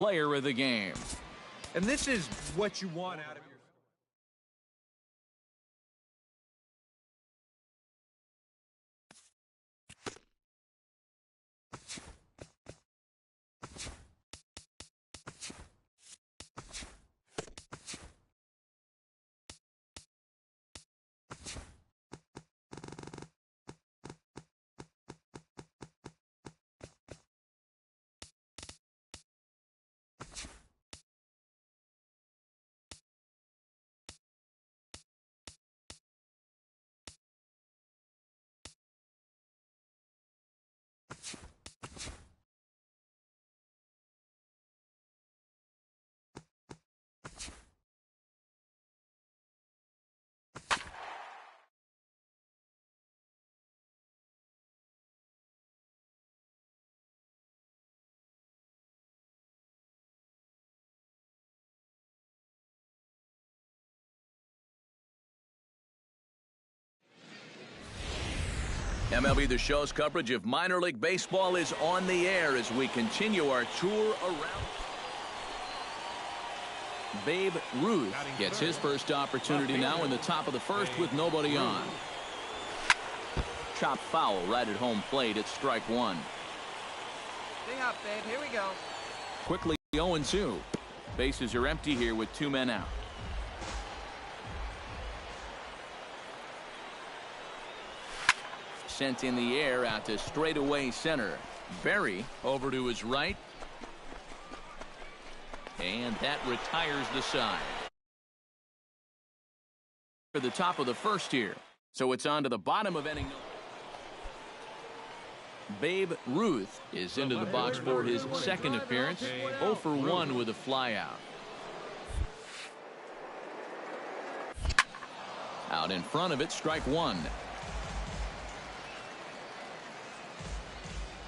player of the game. And this is what you want out of your... MLB The Show's coverage of minor league baseball is on the air as we continue our tour around. Babe Ruth gets his first opportunity now in the top of the first with nobody on. Chop foul right at home plate. It's strike one. Stay up, babe. Here we go. Quickly 0-2. Bases are empty here with two men out. Sent in the air out to straightaway center. Berry over to his right. And that retires the side. For the top of the first here. So it's on to the bottom of inning. Babe Ruth is into the box for his second appearance. 0 for 1 with a flyout. Out in front of it, strike one.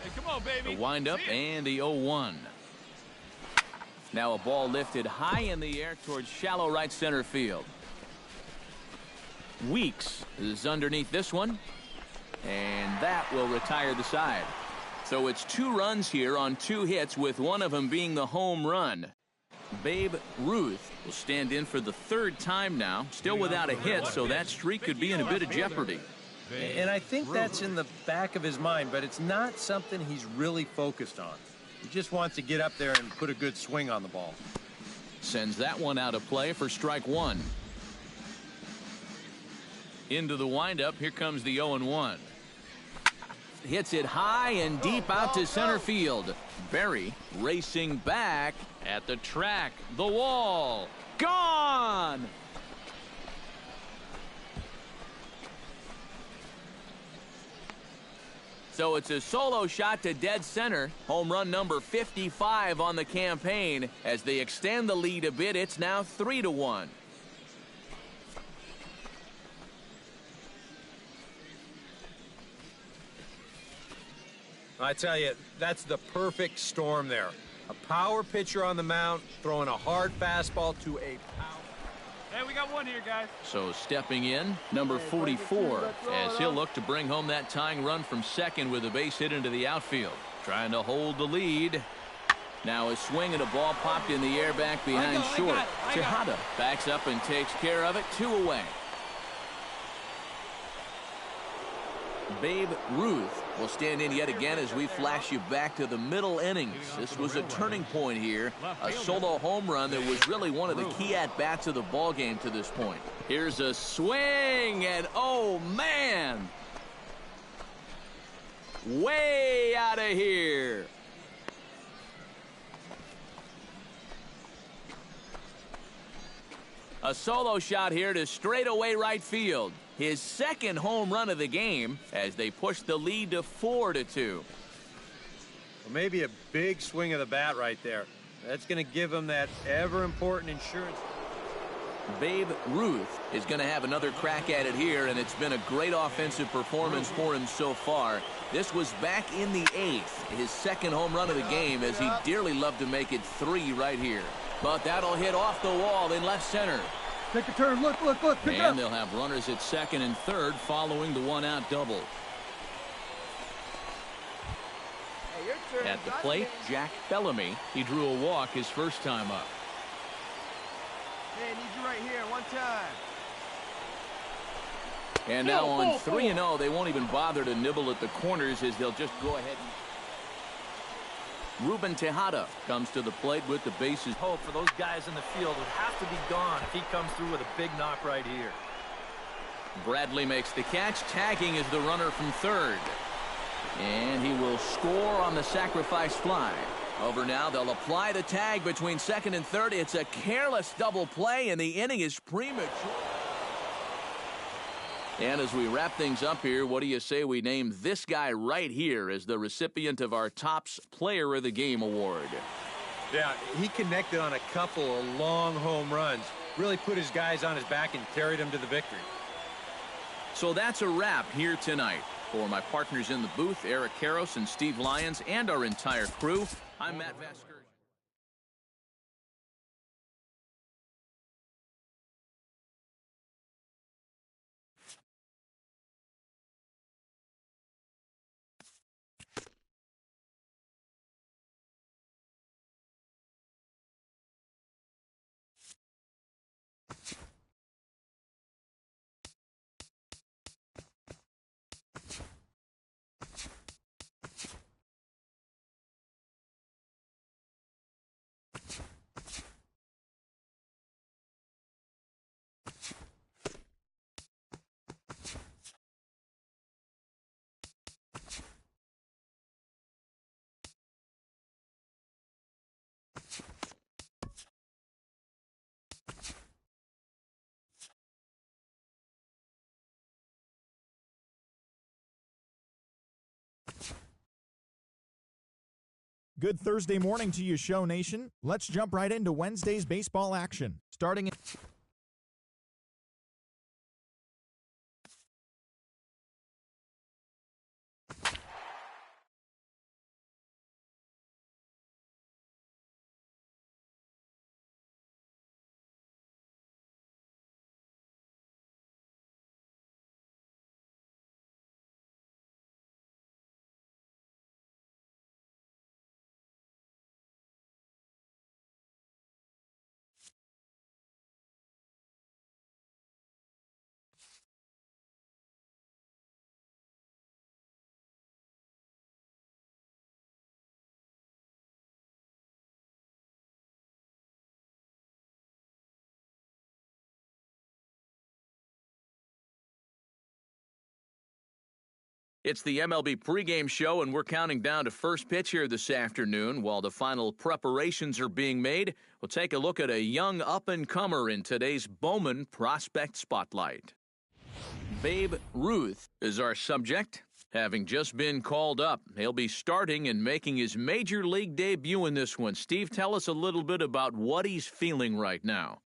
Hey, come on, baby. The windup and the 0-1. Now a ball lifted high in the air towards shallow right center field. Weeks is underneath this one. And that will retire the side. So it's 2 runs here on 2 hits, with one of them being the home run. Babe Ruth will stand in for the 3rd time now, still without a hit, so that streak could be in a bit of jeopardy. And I think that's in the back of his mind, but it's not something he's really focused on. He just wants to get up there and put a good swing on the ball. Sends that one out of play for strike one. Into the windup, here comes the 0-1. Hits it high and deep out to center field. Berry racing back at the track. The wall. Gone! So it's a solo shot to dead center. Home run number 55 on the campaign. As they extend the lead a bit, it's now 3-1. I tell you, that's the perfect storm there. A power pitcher on the mound, throwing a hard fastball to a power. Hey, we got one here, guys. So stepping in, number 44, as he'll look to bring home that tying run from second with a base hit into the outfield. Trying to hold the lead. Now a swing and a ball popped in the air back behind short. Tejada backs up and takes care of it. 2 away. Babe Ruth will stand in yet again as we flash you back to the middle innings. This was a turning point here. A solo home run that was really one of the key at-bats of the ball game to this point. Here's a swing, and oh, man! Way out of here. A solo shot here to straightaway right field. His second home run of the game as they push the lead to 4-2. Well, maybe a big swing of the bat right there. That's going to give him that ever-important insurance. Babe Ruth is going to have another crack at it here, and it's been a great offensive performance for him so far. This was back in the 8th, his second home run of the game, as he dearly loved to make it 3 right here. But that'll hit off the wall in left center. Take a turn. Look. Pick and they'll have runners at second and third following the one-out double. Hey, you're At the plate, Jack Bellamy. He drew a walk his first time up. Hey, I need you right here, one time. And now on 3-0, they won't even bother to nibble at the corners as they'll just go ahead. Ruben Tejada comes to the plate with the bases. Hope for those guys in the field would have to be gone if he comes through with a big knock right here. Bradley makes the catch. Tagging is the runner from third. And he will score on the sacrifice fly. Over now, they'll apply the tag between second and third. It's a careless double play, and the inning is premature. And as we wrap things up here, what do you say we name this guy right here as the recipient of our Topps Player of the Game award? Yeah, he connected on a couple of long home runs. Really put his guys on his back and carried them to the victory. So that's a wrap here tonight. For my partners in the booth, Eric Karros and Steve Lyons, and our entire crew, I'm Matt Vesker. Good Thursday morning to you, Show Nation. Let's jump right into Wednesday's baseball action. Starting in It's the MLB pregame show, and we're counting down to first pitch here this afternoon. While the final preparations are being made, we'll take a look at a young up-and-comer in today's Bowman Prospect Spotlight. Babe Ruth is our subject. Having just been called up, he'll be starting and making his major league debut in this one. Steve, tell us a little bit about what he's feeling right now.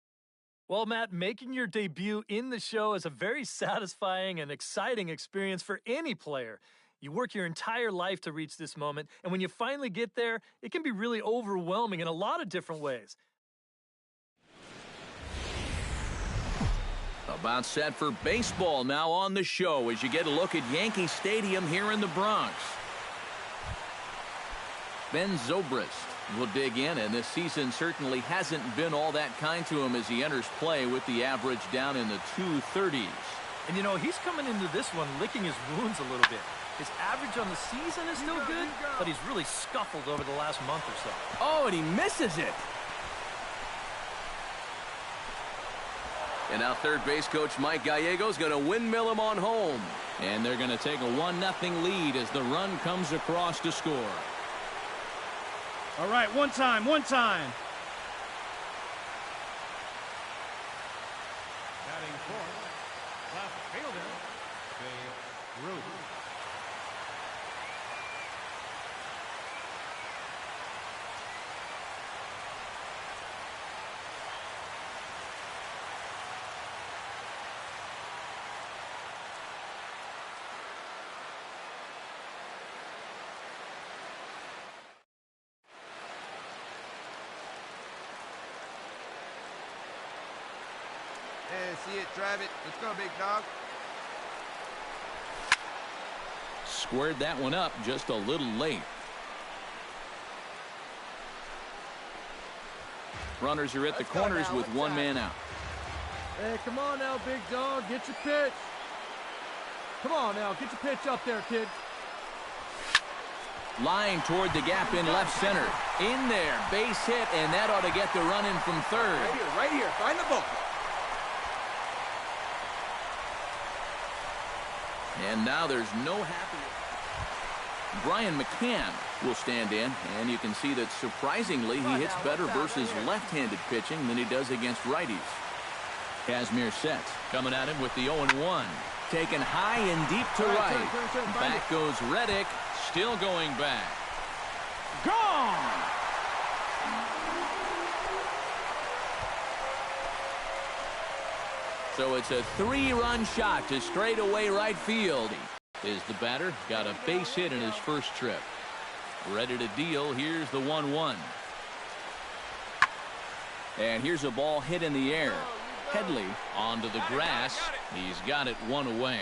Well, Matt, making your debut in the show is a very satisfying and exciting experience for any player. You work your entire life to reach this moment, and when you finally get there, it can be really overwhelming in a lot of different ways. About set for baseball now on the show as you get a look at Yankee Stadium here in the Bronx. Ben Zobrist will dig in, and this season certainly hasn't been all that kind to him as he enters play with the average down in the 230s. And you know, he's coming into this one licking his wounds a little bit. His average on the season is still good, but he's really scuffled over the last month or so. Oh, and he misses it. And now third base coach Mike Gallego's going to windmill him on home. And they're going to take a 1-0 lead as the run comes across to score. All right, one time. Batting fourth, left fielder, Babe Ruth. Yeah, see it, drive it. Let's go, big dog. Squared that one up just a little late. Runners are at the corners with one man out. Hey, come on now, big dog. Get your pitch. Come on now. Get your pitch up there, kid. Line toward the gap in left center. In there. Base hit, and that ought to get the run in from third. Right here. Find the ball. And now there's no happy. Brian McCann will stand in, and you can see that surprisingly he hits better versus left-handed pitching than he does against righties. Kazmir sets, coming at him with the 0-1. Taken high and deep to right. Back goes Reddick, still going back. Gone! So it's a 3-run shot to straightaway right field. Is the batter, got a base hit in his first trip. Ready to deal. Here's the 1-1. And here's a ball hit in the air. Headley onto the grass. He's got it one away.